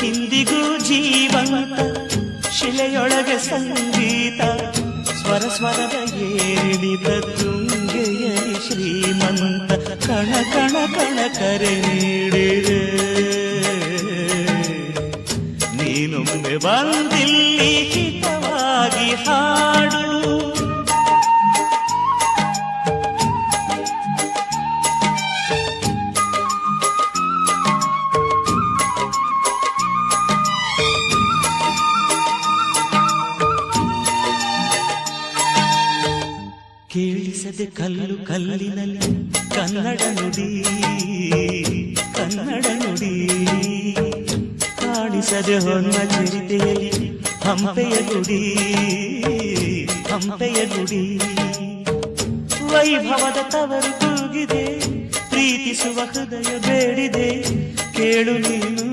ಇಂದಿಗೂ ಜೀವಂತ ಶಿಲೆಯೊಳಗೆ ಸಂಗೀತ ಸ್ವರ ಸ್ವರದ ಏರಿದ ತುಂಗೆಯಲಿ ಶ್ರೀಮಂತ ಕಣ ಕಣ ಕಣ ಕರೆ ನೀಡಿದೆ ನೀನೊಮ್ಮೆ ಬಂದಿಲ್ಲಿ ಹಿತವಾಗಿ ಹಾಡು ಕೇಳಿಸದೆ ಕಲ್ಲು ಕಲ್ಲಿನಲ್ಲಿ ಕನ್ನಡ ನುಡಿ ಕನ್ನಡ ನುಡಿ ಕಾಣಿಸದೆ ಹೊನ್ನ ಚರಿತೆಯಲ್ಲಿ ಹಂಪೆಯ ಗುಡಿ ಹಂಪೆಯ ಗುಡಿ ವೈಭವದ ತವರು ಕೂಗಿದೆ ಪ್ರೀತಿಸುವ ಹೃದಯ ಬೇಡಿದೆ ಕೇಳು ನೀನು